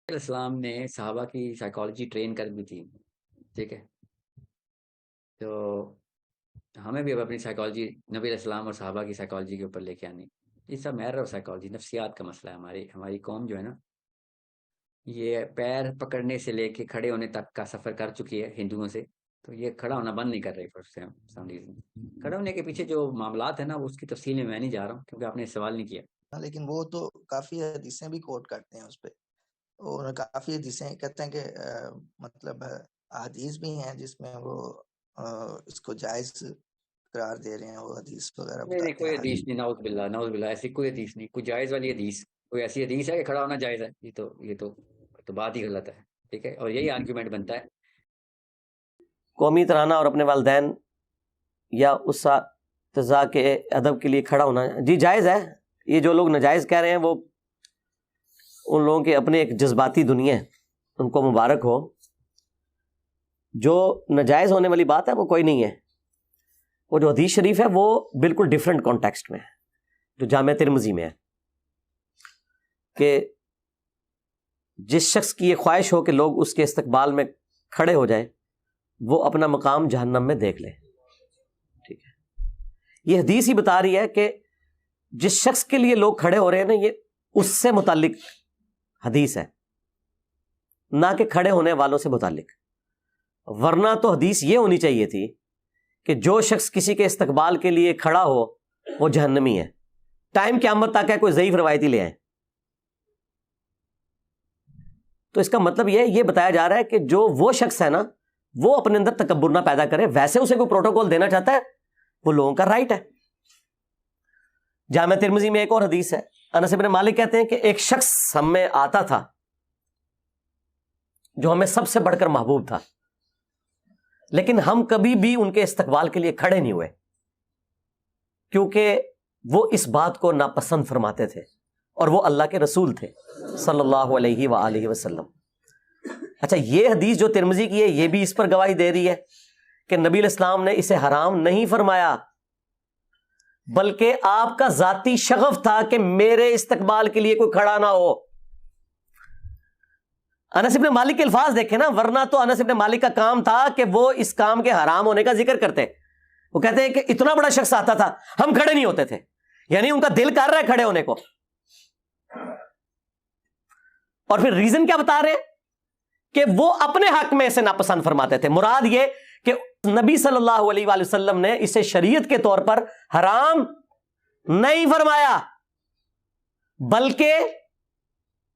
السلام نے صحابہ کی سائیکالوجی ٹرین کر دی تھی، ٹھیک ہے؟ تو ہمیں بھی اب اپنی سائیکالوجی نبی علیہ السلام اور صحابہ کی سائیکالوجی کے اوپر لے کے آنی. یہ سب میرر آف سائیکالوجی، نفسیات کا مسئلہ ہے. ہماری قوم جو ہے نا، یہ پیر پکڑنے سے لے کے کھڑے ہونے تک کا سفر کر چکی ہے ہندوؤں سے. تو یہ کھڑا ہونا بند نہیں کر رہی فار سم ریزن. کھڑے ہونے کے پیچھے جو معاملات ہیں نا، اس کی تفصیل میں نہیں جا رہا ہوں کیونکہ آپ نے سوال نہیں کیا. لیکن وہ تو کافی حدیثیں بھی کوٹ کرتے ہیں اس پہ. اور کافی حدیثیں کہتے ہیں کہ مطلب حدیث بھی ہیں جس میں وہ اس کو جائز قرار دے رہے ہیں. وہ حدیث وغیرہ نہیں بتاتے کوئی ہیں. حدیث نہیں، نعوذ باللہ نعوذ باللہ، ایسی کوئی حدیث نہیں. کوئی جائز والی حدیث، کوئی ایسی حدیث ہے کہ کھڑا ہونا جائز ہے؟ یہ تو بات ہی غلط ہے، ٹھیک ہے؟ اور یہی آرگیومنٹ بنتا ہے. قومی ترانہ اور اپنے والدین یا اساتذہ کے ادب کے لیے کھڑا ہونا جی جائز ہے. یہ جو لوگ ناجائز کہہ رہے ہیں وہ ان لوگوں کے اپنے ایک جذباتی دنیا ہے، ان کو مبارک ہو. جو ناجائز ہونے والی بات ہے وہ کوئی نہیں ہے. وہ جو حدیث شریف ہے وہ بالکل ڈیفرنٹ کانٹیکسٹ میں ہے، جو جامع ترمذی میں ہے کہ جس شخص کی یہ خواہش ہو کہ لوگ اس کے استقبال میں کھڑے ہو جائیں، وہ اپنا مقام جہنم میں دیکھ لے. ٹھیک ہے، یہ حدیث ہی بتا رہی ہے کہ جس شخص کے لیے لوگ کھڑے ہو رہے ہیں نا، یہ اس سے متعلق حدیث ہے، نہ کہ کھڑے ہونے والوں سے متعلق. ورنہ تو حدیث یہ ہونی چاہیے تھی کہ جو شخص کسی کے استقبال کے لیے کھڑا ہو وہ جہنمی ہے. ٹائم قیامت تک ہے، کوئی ضعیف روایتی لے آئیں. تو اس کا مطلب یہ بتایا جا رہا ہے کہ جو وہ شخص ہے نا، وہ اپنے اندر تکبر نہ پیدا کرے. ویسے اسے کوئی پروٹوکول دینا چاہتا ہے، وہ لوگوں کا رائٹ ہے. جامع ترمذی میں ایک اور حدیث ہے، انس بن مالک کہتے ہیں کہ ایک شخص ہم میں آتا تھا جو ہمیں سب سے بڑھ کر محبوب تھا، لیکن ہم کبھی بھی ان کے استقبال کے لیے کھڑے نہیں ہوئے کیونکہ وہ اس بات کو ناپسند فرماتے تھے، اور وہ اللہ کے رسول تھے صلی اللہ علیہ وآلہ وسلم. اچھا، یہ حدیث جو ترمذی کی ہے یہ بھی اس پر گواہی دے رہی ہے کہ نبی علیہ السلام نے اسے حرام نہیں فرمایا، بلکہ آپ کا ذاتی شغف تھا کہ میرے استقبال کے لیے کوئی کھڑا نہ ہو. انس بن مالک کے الفاظ دیکھیں نا، ورنہ تو انس بن مالک کا کام تھا کہ وہ اس کام کے حرام ہونے کا ذکر کرتے. وہ کہتے ہیں کہ اتنا بڑا شخص آتا تھا، ہم کھڑے نہیں ہوتے تھے. یعنی ان کا دل کر رہا ہے کھڑے ہونے کو. اور پھر ریزن کیا بتا رہے ہیں کہ وہ اپنے حق میں اسے ناپسند فرماتے تھے. مراد یہ کہ نبی صلی اللہ علیہ وآلہ وسلم نے اسے شریعت کے طور پر حرام نہیں فرمایا، بلکہ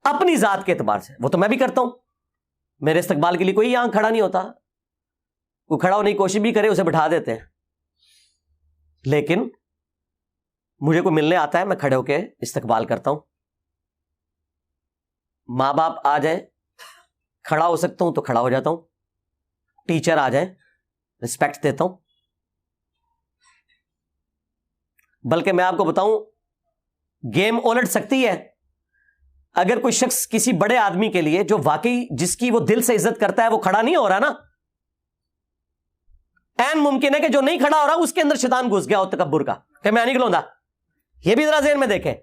اپنی ذات کے اعتبار سے. وہ تو میں بھی کرتا ہوں، میرے استقبال کے لیے کوئی یہاں کھڑا نہیں ہوتا، کوئی کھڑا ہونے کی کوشش بھی کرے اسے بٹھا دیتے ہیں. لیکن مجھے کوئی ملنے آتا ہے، میں کھڑے ہو کے استقبال کرتا ہوں. ماں باپ آ جائیں، کھڑا ہو سکتا ہوں تو کھڑا ہو جاتا ہوں. ٹیچر آ جائیں، رسپیکٹ دیتا ہوں. بلکہ میں آپ کو بتاؤں، گیم الٹ سکتی ہے. اگر کوئی شخص کسی بڑے آدمی کے لیے جو واقعی جس کی وہ دل سے عزت کرتا ہے وہ کھڑا نہیں ہو رہا نا، این ممکن ہے کہ جو نہیں کھڑا ہو رہا اس کے اندر شیطان گھس گیا ہو تکبر کا کہ میں نہیں کھلوندا. یہ بھی ذرا ذہن میں دیکھیں.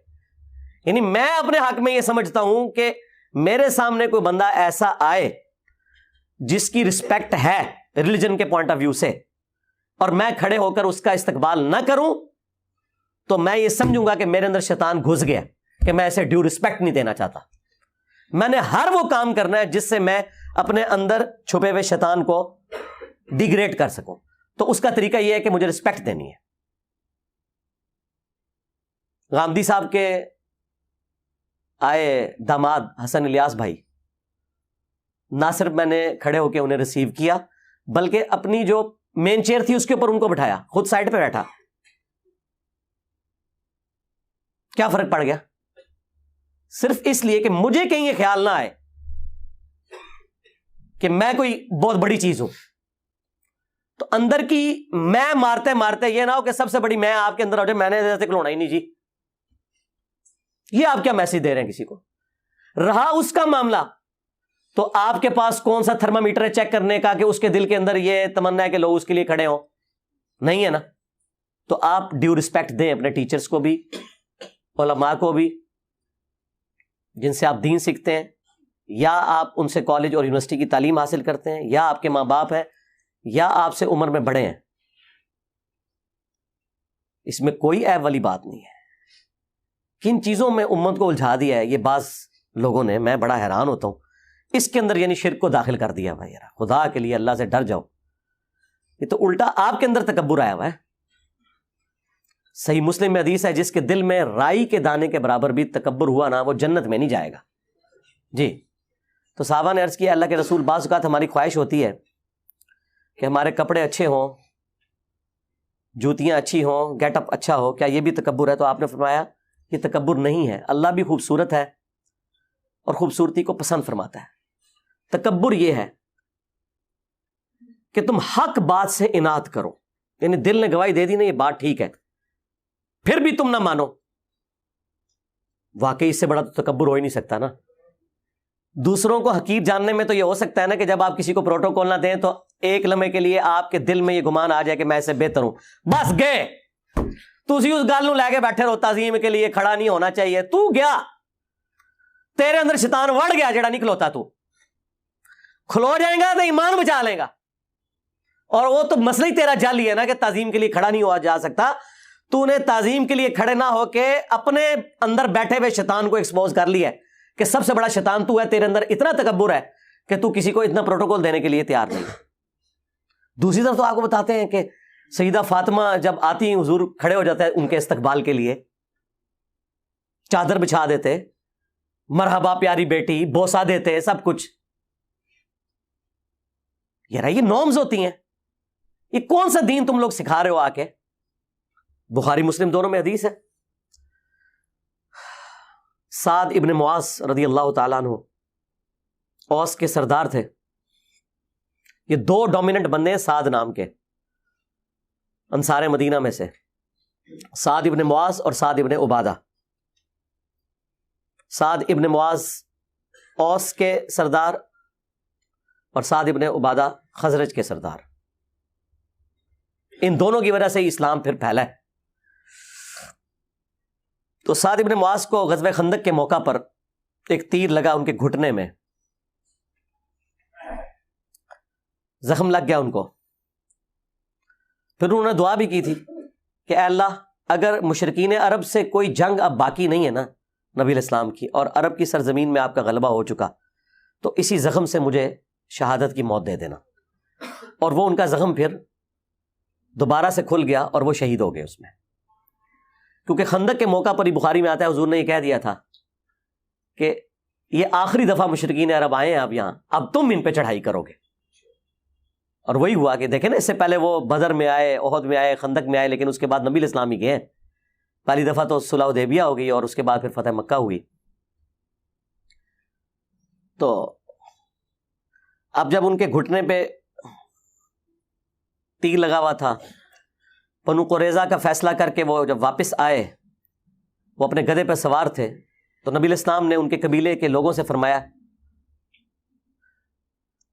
یعنی میں اپنے حق میں یہ سمجھتا ہوں کہ میرے سامنے کوئی بندہ ایسا آئے جس کی رسپیکٹ ہے ریلیجن کے پوائنٹ آف ویو سے، اور میں کھڑے ہو کر اس کا استقبال نہ کروں تو میں یہ سمجھوں گا کہ میرے اندر شیطان گھس گیا کہ میں اسے ڈیو رسپیکٹ نہیں دینا چاہتا. میں نے ہر وہ کام کرنا ہے جس سے میں اپنے اندر چھپے ہوئے شیطان کو ڈیگریڈ کر سکوں. تو اس کا طریقہ یہ ہے کہ مجھے رسپیکٹ دینی ہے. غامدی صاحب کے آئے داماد حسن الیاس بھائی، نہ صرف میں نے کھڑے ہو کے انہیں ریسیو کیا بلکہ اپنی جو مین چیئر تھی اس کے اوپر ان کو بٹھایا، خود سائڈ پہ بیٹھا. کیا فرق پڑ گیا؟ صرف اس لیے کہ مجھے کہیں یہ خیال نہ آئے کہ میں کوئی بہت بڑی چیز ہوں. تو اندر کی میں مارتے مارتے یہ نہ ہو کہ سب سے بڑی میں آپ کے اندر ہو جائے، میں نے ایسے کھلونا ہی نہیں جی. یہ آپ کیا میسج دے رہے ہیں کسی کو؟ رہا اس کا معاملہ تو آپ کے پاس کون سا تھرمامیٹر ہے چیک کرنے کا کہ اس کے دل کے اندر یہ تمنا ہے کہ لوگ اس کے لیے کھڑے ہوں؟ نہیں ہے نا. تو آپ ڈیو رسپیکٹ دیں اپنے ٹیچرز کو بھی، علماء کو بھی، جن سے آپ دین سیکھتے ہیں. یا آپ ان سے کالج اور یونیورسٹی کی تعلیم حاصل کرتے ہیں، یا آپ کے ماں باپ ہیں، یا آپ سے عمر میں بڑے ہیں، اس میں کوئی عیب والی بات نہیں ہے۔ کن چیزوں میں امت کو الجھا دیا ہے یہ بعض لوگوں نے، میں بڑا حیران ہوتا ہوں اس کے اندر، یعنی شرک کو داخل کر دیا۔ بھائی یار خدا کے لیے اللہ سے ڈر جاؤ، یہ تو الٹا آپ کے اندر تکبر آیا ہوا ہے۔ صحیح مسلم میں حدیث ہے، جس کے دل میں رائی کے دانے کے برابر بھی تکبر ہوا نا، وہ جنت میں نہیں جائے گا۔ جی، تو صحابہ نے عرض کیا اللہ کے رسول، بعض اوقات ہماری خواہش ہوتی ہے کہ ہمارے کپڑے اچھے ہوں، جوتیاں اچھی ہوں، گیٹ اپ اچھا ہو، کیا یہ بھی تکبر ہے؟ تو آپ نے فرمایا یہ تکبر نہیں ہے، اللہ بھی خوبصورت ہے اور خوبصورتی کو پسند فرماتا ہے۔ تکبر یہ ہے کہ تم حق بات سے اناد کرو، یعنی دل نے گواہی دے دی نا یہ بات ٹھیک ہے، پھر بھی تم نہ مانو، واقعی اس سے بڑا تو تکبر ہو ہی نہیں سکتا نا۔ دوسروں کو حقیر جاننے میں تو یہ ہو سکتا ہے نا کہ جب آپ کسی کو پروٹوکول نہ دیں تو ایک لمحے کے لیے آپ کے دل میں یہ گمان آ جائے کہ میں اس سے بہتر ہوں، بس گئے تسی اس گل نو لے کے بیٹھے رہو، تعظیم کے لیے کھڑا نہیں ہونا چاہیے، تو گیا، تیرے اندر شیطان وڑ گیا جڑا نہیں کھلوتا، تو کھلو جائے گا تو ایمان بچا لے گا، اور وہ تو مسئلہ ہی تیرا جعلی ہے نا کہ تعظیم کے لیے کھڑا نہیں ہوا جا سکتا۔ تو نے تعظیم کے لیے کھڑے نہ ہو کے اپنے اندر بیٹھے ہوئے شیطان کو ایکسپوز کر لیا ہے کہ سب سے بڑا شیطان تو ہے، تیرے اندر اتنا تکبر ہے کہ تو کسی کو اتنا پروٹوکول دینے کے لیے تیار نہیں۔ دوسری طرف تو آپ کو بتاتے ہیں کہ سیدہ فاطمہ جب آتی ہیں حضور کھڑے ہو جاتے ہیں ان کے استقبال کے لیے، چادر بچھا دیتے، مرحبا پیاری بیٹی، بوسہ دیتے، سب کچھ۔ یہ نارمز ہوتی ہیں، یہ کون سا دین تم لوگ سکھا رہے ہو آ کے؟ بخاری مسلم دونوں میں حدیث ہے، سعد ابن معاذ رضی اللہ تعالیٰ عنہ اوس کے سردار تھے۔ یہ دو ڈومیننٹ بندے ہیں سعد نام کے، انصار مدینہ میں سے، سعد ابن معاذ اور سعد ابن عبادہ۔ سعد ابن معاذ اوس کے سردار اور سعد ابن عبادہ خزرج کے سردار۔ ان دونوں کی وجہ سے اسلام پھر پھیلا ہے۔ تو سعد ابن معاذ کو غزوہ خندق کے موقع پر ایک تیر لگا ان کے گھٹنے میں، زخم لگ گیا ان کو۔ پھر انہوں نے دعا بھی کی تھی کہ اے اللہ، اگر مشرکین عرب سے کوئی جنگ اب باقی نہیں ہے نا نبی علیہ السلام کی، اور عرب کی سرزمین میں آپ کا غلبہ ہو چکا، تو اسی زخم سے مجھے شہادت کی موت دے دینا۔ اور وہ ان کا زخم پھر دوبارہ سے کھل گیا اور وہ شہید ہو گئے اس میں، کیونکہ خندق کے موقع پر ہی بخاری میں آتا ہے حضور نے یہ کہہ دیا تھا کہ یہ آخری دفعہ مشرکین عرب آئے ہیں اب یہاں، اب تم ان پہ چڑھائی کرو گے۔ اور وہی ہوا کہ دیکھیں نا، اس سے پہلے وہ بدر میں آئے، احد میں آئے، خندق میں آئے، لیکن اس کے بعد نبی علیہ السلام ہی گئے۔ پہلی دفعہ تو صلح حدیبیہ ہو گئی اور اس کے بعد پھر فتح مکہ ہوئی۔ تو اب جب ان کے گھٹنے پہ تیر لگا ہوا تھا، بنو قریظہ کا فیصلہ کر کے وہ جب واپس آئے، وہ اپنے گدھے پہ سوار تھے، تو نبی علیہ السلام نے ان کے قبیلے کے لوگوں سے فرمایا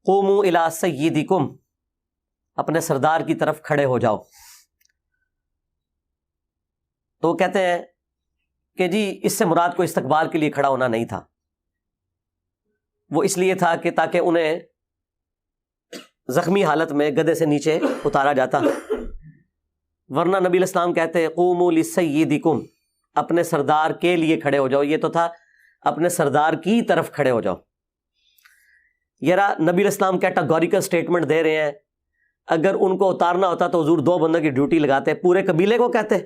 قوموا الی سیدکم، اپنے سردار کی طرف کھڑے ہو جاؤ۔ تو وہ کہتے ہیں کہ جی اس سے مراد کو استقبال کے لیے کھڑا ہونا نہیں تھا، وہ اس لیے تھا کہ تاکہ انہیں زخمی حالت میں گدھے سے نیچے اتارا جاتا، ورنہ نبی علیہ السلام کہتے قوموا لسیدکم، اپنے سردار کے لیے کھڑے ہو جاؤ، یہ تو تھا اپنے سردار کی طرف کھڑے ہو جاؤ۔ یرا نبی علیہ السلام کیٹاگوریکل سٹیٹمنٹ دے رہے ہیں، اگر ان کو اتارنا ہوتا تو حضور 2 بندوں کی ڈیوٹی لگاتے، پورے قبیلے کو کہتے،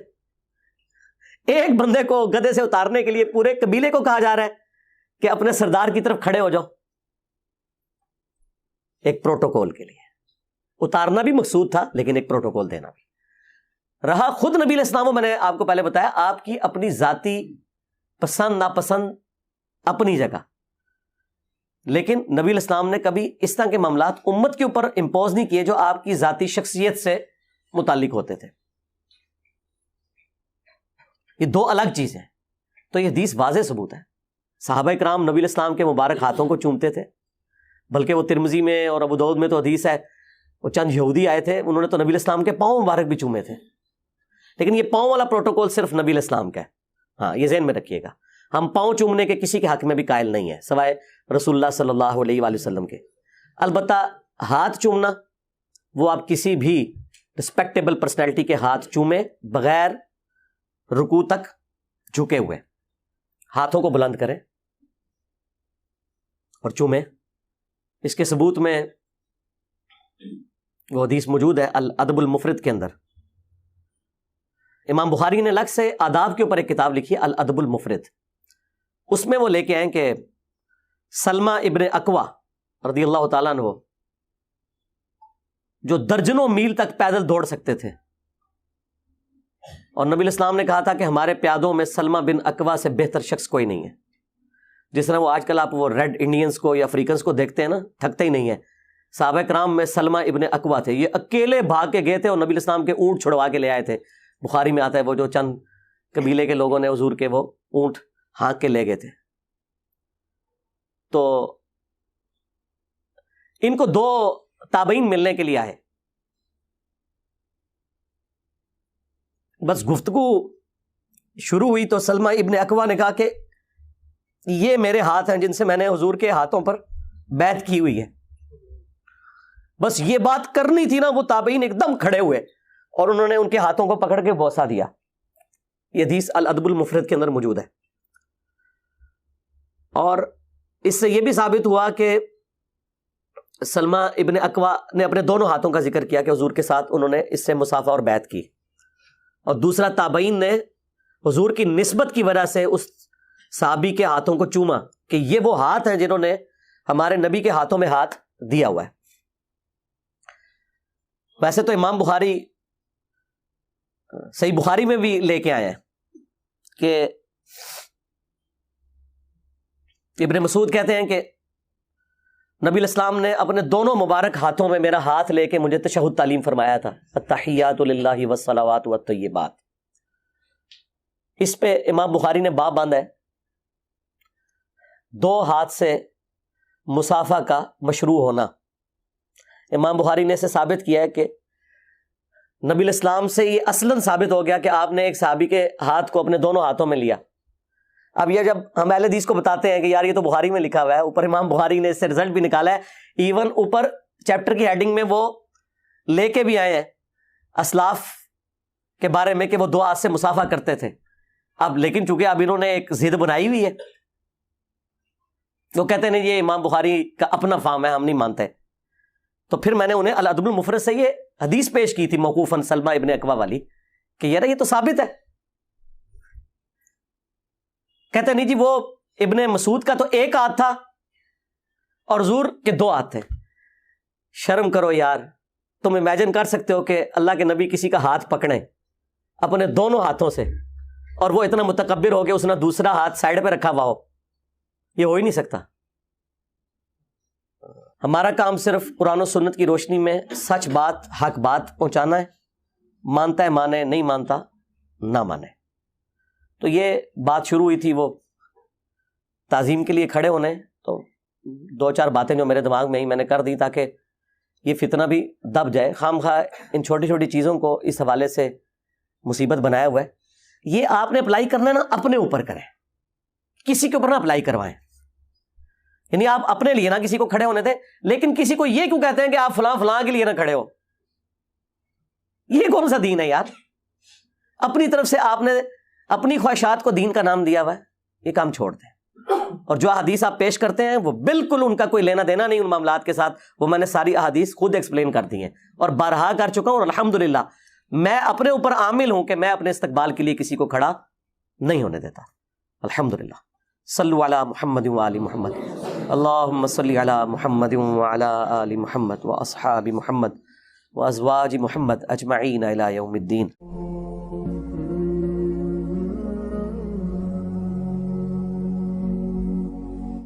ایک بندے کو گدھے سے اتارنے کے لیے پورے قبیلے کو کہا جا رہا ہے کہ اپنے سردار کی طرف کھڑے ہو جاؤ۔ ایک پروٹوکول کے لیے اتارنا بھی مقصود تھا، لیکن ایک پروٹوکول دینا بھی رہا۔ خود نبی علیہ السلام، میں نے آپ کو پہلے بتایا، آپ کی اپنی ذاتی پسند ناپسند اپنی جگہ، لیکن نبی علیہ السلام نے کبھی اس طرح کے معاملات امت کے اوپر امپوز نہیں کیے جو آپ کی ذاتی شخصیت سے متعلق ہوتے تھے۔ یہ 2 الگ چیزیں ہیں۔ تو یہ حدیث واضح ثبوت ہے۔ صحابہ کرام نبی علیہ السلام کے مبارک ہاتھوں کو چومتے تھے، بلکہ وہ ترمذی میں اور ابو داؤد میں تو حدیث ہے، وہ چند یہودی آئے تھے، انہوں نے تو نبی علیہ السلام کے پاؤں مبارک بھی چومے تھے، لیکن یہ پاؤں والا پروٹوکول صرف نبی علیہ السلام کا ہے، ہاں یہ ذہن میں رکھیے گا۔ ہم پاؤں چومنے کے کسی کے حق میں بھی قائل نہیں ہیں سوائے رسول اللہ صلی اللہ علیہ وآلہ وسلم کے. البتہ ہاتھ چومنا وہ آپ کسی بھی رسپیکٹیبل پرسنالٹی کے ہاتھ چومیں بغیر رکوع تک جھکے ہوئے, ہاتھوں کو بلند کریں اور چومیں. اس کے ثبوت میں وہ حدیث موجود ہے الادب المفرد کے اندر. امام بخاری نے الگ سے آداب کے اوپر ایک کتاب لکھی ہے الادب المفرد. اس میں وہ لے کے آئے کہ سلمہ ابن اکوا رضی اللہ تعالیٰ عنہ جو درجنوں میل تک پیدل دوڑ سکتے تھے, اور نبی الاسلام نے کہا تھا کہ ہمارے پیادوں میں سلمہ بن اکوا سے بہتر شخص کوئی نہیں ہے. جس طرح وہ آج کل آپ وہ ریڈ انڈینز کو یا افریقنز کو دیکھتے ہیں نا, تھکتے ہی نہیں ہے. صحابہ کرام میں سلمہ ابن اکوا تھے, یہ اکیلے بھاگ کے گئے تھے اور نبی الاسلام کے اونٹ چھڑوا کے لے آئے تھے. بخاری میں آتا ہے وہ جو چند قبیلے کے لوگوں نے حضور کے وہ اونٹ ہانک کے لے گئے تھے. تو ان کو 2 تابعین ملنے کے لیے آئے. بس گفتگو شروع ہوئی تو سلمہ ابن اکوا نے کہا کہ یہ میرے ہاتھ ہیں جن سے میں نے حضور کے ہاتھوں پر بیعت کی ہوئی ہے. بس یہ بات کرنی تھی نا, وہ تابعین ایک دم کھڑے ہوئے اور انہوں نے ان کے ہاتھوں کو پکڑ کے بوسہ دیا. یہ حدیث الادب المفرد کے اندر موجود ہے. اور اس سے یہ بھی ثابت ہوا کہ سلمہ ابن اکوا نے اپنے دونوں ہاتھوں کا ذکر کیا کہ حضور کے ساتھ انہوں نے اس سے مصافحہ اور بیعت کی. اور دوسرا تابعین نے حضور کی نسبت کی وجہ سے اس صحابی کے ہاتھوں کو چوما کہ یہ وہ ہاتھ ہیں جنہوں نے ہمارے نبی کے ہاتھوں میں ہاتھ دیا ہوا ہے. ویسے تو امام بخاری صحیح بخاری میں بھی لے کے آئے ہیں کہ ابن مسعود کہتے ہیں کہ نبی الاسلام نے اپنے دونوں مبارک ہاتھوں میں میرا ہاتھ لے کے مجھے تشہد تعلیم فرمایا تھا, التحیات للہ والصلوات والطیبات. اس پہ امام بخاری نے باب باندھا ہے 2 ہاتھ سے مصافحہ کا مشروع ہونا. امام بخاری نے اسے ثابت کیا ہے کہ نبی الاسلام سے یہ اصلاً ثابت ہو گیا کہ آپ نے ایک صحابی کے ہاتھ کو اپنے دونوں ہاتھوں میں لیا. اب یہ جب ہم اہل حدیث کو بتاتے ہیں کہ یار یہ تو بخاری میں لکھا ہوا ہے, اوپر امام بخاری نے اس سے رزلٹ بھی نکالا ہے, ایون اوپر چیپٹر کی ہیڈنگ میں وہ لے کے بھی آئے ہیں اسلاف کے بارے میں کہ وہ 2 ہاتھ سے مصافحہ کرتے تھے. اب لیکن چونکہ اب انہوں نے ایک ضد بنائی ہوئی ہے, وہ کہتے ہیں یہ امام بخاری کا اپنا فہم ہے, ہم نہیں مانتے. تو پھر میں نے انہیں الادب المفرد سے یہ حدیث پیش کی تھی موقوفاً سلمہ ابن اکوا والی کہ یار یہ تو ثابت ہے. کہتے نہیں جی وہ ابن مسعود کا تو 1 ہاتھ تھا اور حضور کے 2 ہاتھ تھے. شرم کرو یار, تم امیجن کر سکتے ہو کہ اللہ کے نبی کسی کا ہاتھ پکڑیں اپنے دونوں ہاتھوں سے اور وہ اتنا متکبر ہو کہ اس نے دوسرا ہاتھ سائڈ پہ رکھا ہوا ہو؟ یہ ہو ہی نہیں سکتا. ہمارا کام صرف قرآن و سنت کی روشنی میں سچ بات حق بات پہنچانا ہے, مانتا ہے مانے, نہیں مانتا نہ مانے. تو یہ بات شروع ہوئی تھی وہ تعظیم کے لیے کھڑے ہونے, تو 2-4 باتیں جو میرے دماغ میں ہی میں نے کر دی تاکہ یہ فتنہ بھی دب جائے. خام خواہ ان چھوٹی چھوٹی چیزوں کو اس حوالے سے مصیبت بنایا ہوا ہے. یہ آپ نے اپلائی کرنا ہے نا اپنے اوپر کریں, کسی کے اوپر نہ اپلائی کروائیں. یعنی آپ اپنے لیے نہ کسی کو کھڑے ہونے دیں, لیکن کسی کو یہ کیوں کہتے ہیں کہ آپ فلاں فلاں کے لیے نہ کھڑے ہو؟ یہ کون سا دین ہے یار؟ اپنی طرف سے آپ نے اپنی خواہشات کو دین کا نام دیا ہوا ہے, یہ کام چھوڑ دیں. اور جو احادیث آپ پیش کرتے ہیں وہ بالکل ان کا کوئی لینا دینا نہیں ان معاملات کے ساتھ. وہ میں نے ساری احادیث خود ایکسپلین کر دی ہیں اور بارہا کر چکا ہوں, اور الحمدللہ میں اپنے اوپر عامل ہوں کہ میں اپنے استقبال کے لیے کسی کو کھڑا نہیں ہونے دیتا, الحمدللہ. صلو علی محمد و آل محمد, اللہم صلی علی محمد و علی آل محمد و اصحاب محمد و ازواج محمد اجمعین الی یوم الدین.